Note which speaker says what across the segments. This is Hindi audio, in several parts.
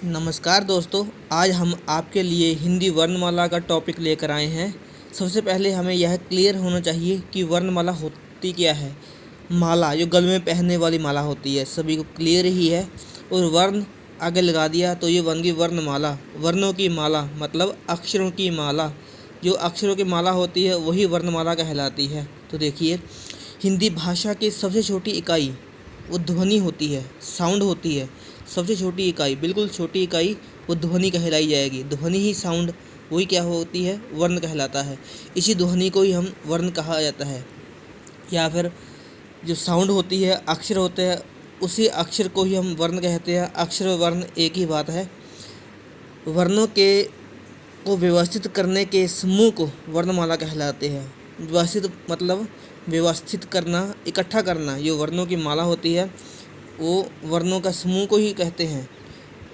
Speaker 1: नमस्कार दोस्तों, आज हम आपके लिए हिंदी वर्णमाला का टॉपिक लेकर आए हैं। सबसे पहले हमें यह क्लियर होना चाहिए कि वर्णमाला होती क्या है। माला जो गले में पहनने वाली माला होती है, सभी को क्लियर ही है। और वर्ण आगे लगा दिया तो ये बन गई वर्णमाला। वर्णों की माला मतलब अक्षरों की माला। जो अक्षरों की माला होती है वही वर्णमाला कहलाती है। तो देखिए, हिंदी भाषा की सबसे छोटी इकाई वो ध्वनि होती है, साउंड होती है। सबसे छोटी इकाई, बिल्कुल छोटी इकाई वो ध्वनि कहलाई जाएगी। ध्वनि ही साउंड, वही क्या होती है, वर्ण कहलाता है। इसी ध्वनि को ही हम वर्ण कहा जाता है। या फिर जो साउंड होती है, अक्षर होते हैं, उसी अक्षर को ही हम वर्ण कहते हैं। अक्षर और वर्ण एक ही बात है। वर्णों के को व्यवस्थित करने के समूह को वर्णमाला कहलाते हैं। व्यवस्थित मतलब व्यवस्थित करना, इकट्ठा करना। जो वर्णों की माला होती है वो वर्णों का समूह को ही कहते हैं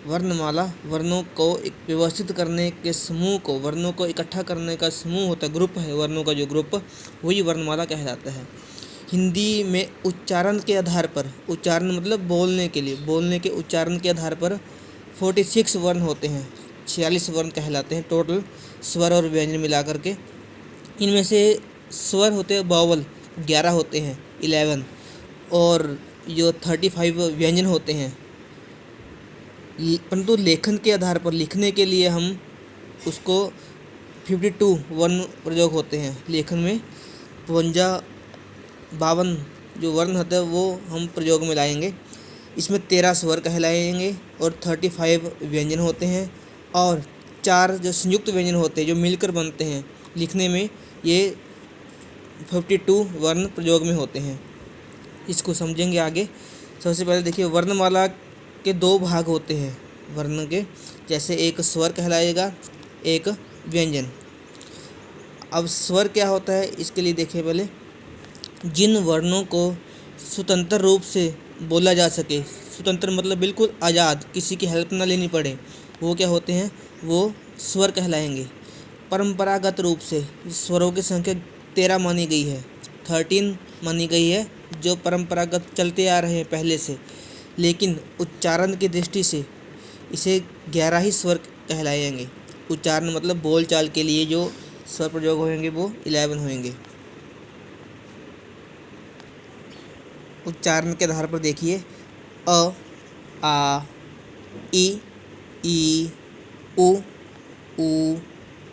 Speaker 1: वर्णमाला। वर्णों को व्यवस्थित करने के समूह को, वर्णों को इकट्ठा करने का समूह होता है, ग्रुप है वर्णों का जो ग्रुप, वही वर्णमाला कहलाता है। हिंदी में उच्चारण के आधार पर, उच्चारण मतलब बोलने के लिए, बोलने के उच्चारण के आधार पर 46 वर्ण होते हैं। 46 वर्ण कहलाते हैं टोटल, स्वर और व्यंजन मिला करके। इनमें से स्वर होते हैं बावल, 11 होते हैं, 11। और जो 35 व्यंजन होते हैं। परंतु लेखन के आधार पर, लिखने के लिए हम उसको 52 वर्ण प्रयोग होते हैं। लेखन में 52 जो वर्ण होते हैं वो हम प्रयोग में लाएंगे। इसमें 13 स्वर कहलाएंगे और 35 व्यंजन होते हैं। और 4 जो संयुक्त व्यंजन होते हैं जो मिलकर बनते हैं लिखने में, ये 52 वर्ण प्रयोग में होते हैं। इसको समझेंगे आगे। सबसे पहले देखिए, वर्णमाला के 2 भाग होते हैं वर्ण के। जैसे एक स्वर कहलाएगा, एक व्यंजन। अब स्वर क्या होता है इसके लिए देखिए पहले, जिन वर्णों को स्वतंत्र रूप से बोला जा सके, स्वतंत्र मतलब बिल्कुल आज़ाद, किसी की हेल्प ना लेनी पड़े, वो क्या होते हैं, वो स्वर कहलाएंगे। परंपरागत रूप से स्वरों की संख्या 13 मानी गई है, 13 मानी गई है, जो परंपरागत चलते आ रहे हैं पहले से। लेकिन उच्चारण की दृष्टि से इसे 11 ही स्वर कहलाएंगे। उच्चारण मतलब बोलचाल के लिए जो स्वर प्रयोग होंगे वो 11 होंगे। उच्चारण के आधार पर देखिए, अ, आ, ई, उ,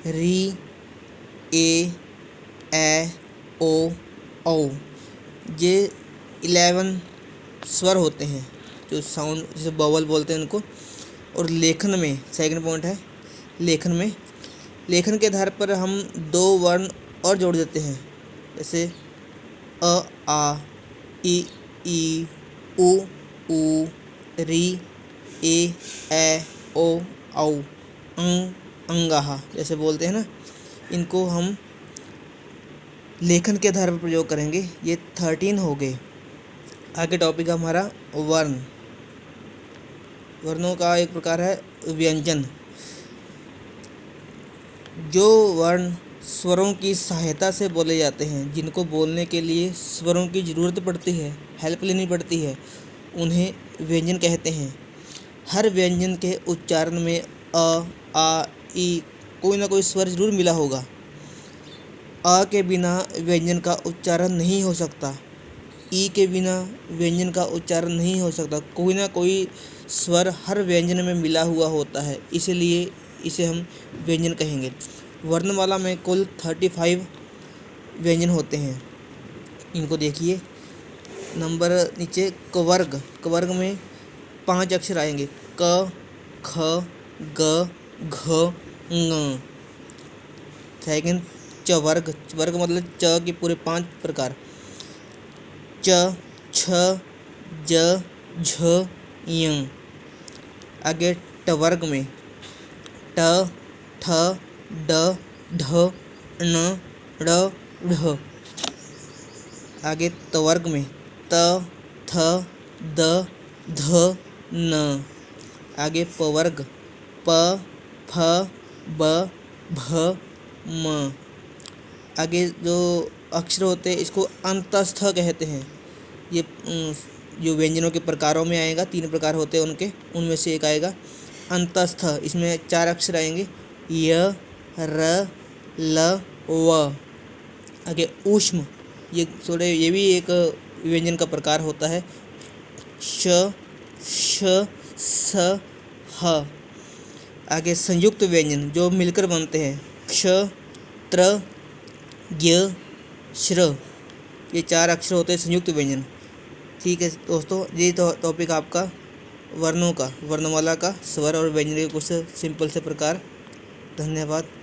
Speaker 1: री, ए, ओ, औ। ये 11 स्वर होते हैं जो साउंड, जैसे बावल बोलते हैं उनको। और लेखन में सेकंड पॉइंट है, लेखन के आधार पर हम 2 वर्ण और जोड़ देते हैं। जैसे अ, आ, ई, उ, री, ए, ओ, औ, अंगाहा जैसे बोलते हैं ना, इनको हम लेखन के आधार पर प्रयोग करेंगे। ये 13 हो गए। आगे टॉपिक हमारा वर्ण। वर्णों का एक प्रकार है व्यंजन। जो वर्ण स्वरों की सहायता से बोले जाते हैं, जिनको बोलने के लिए स्वरों की ज़रूरत पड़ती है, हेल्प लेनी पड़ती है, उन्हें व्यंजन कहते हैं। हर व्यंजन के उच्चारण में अ, आ, ई कोई ना कोई स्वर जरूर मिला होगा। अ के बिना व्यंजन का उच्चारण नहीं हो सकता, ई के बिना व्यंजन का उच्चारण नहीं हो सकता। कोई ना कोई स्वर हर व्यंजन में मिला हुआ होता है, इसलिए इसे हम व्यंजन कहेंगे। वर्णमाला में कुल 35 व्यंजन होते हैं। इनको देखिए, नंबर नीचे कवर्ग। कवर्ग में 5 अक्षर आएंगे, क, ख, ग, घ, ङ। सेकंड चवर्ग। वर्ग मतलब च के पूरे 5 प्रकार, च, छ, ज, झ, य। आगे टवर्ग में ट, ठ, ड, ढ, ण, ड़, ढ। आगे तवर्ग में त, थ, द, ध, न। आगे पवर्ग प, फ, ब, भ, म। आगे जो अक्षर होते हैं इसको अंतस्थ कहते हैं। ये जो व्यंजनों के प्रकारों में आएगा, 3 प्रकार होते हैं उनके, उनमें से एक आएगा। अंतस्थ, इसमें 4 अक्षर आएंगे, य र ल व। आगे ऊष्म, ये भी एक व्यंजन का प्रकार होता है, श श स ह। आगे संयुक्त व्यंजन जो मिलकर बनते हैं, क्ष त्र ज्ञ श्र, ये 4 अक्षर होते हैं संयुक्त व्यंजन। ठीक है दोस्तों, ये टॉपिक आपका वर्णों का, वर्णमाला का स्वर और व्यंजन के कुछ सिंपल से प्रकार। धन्यवाद।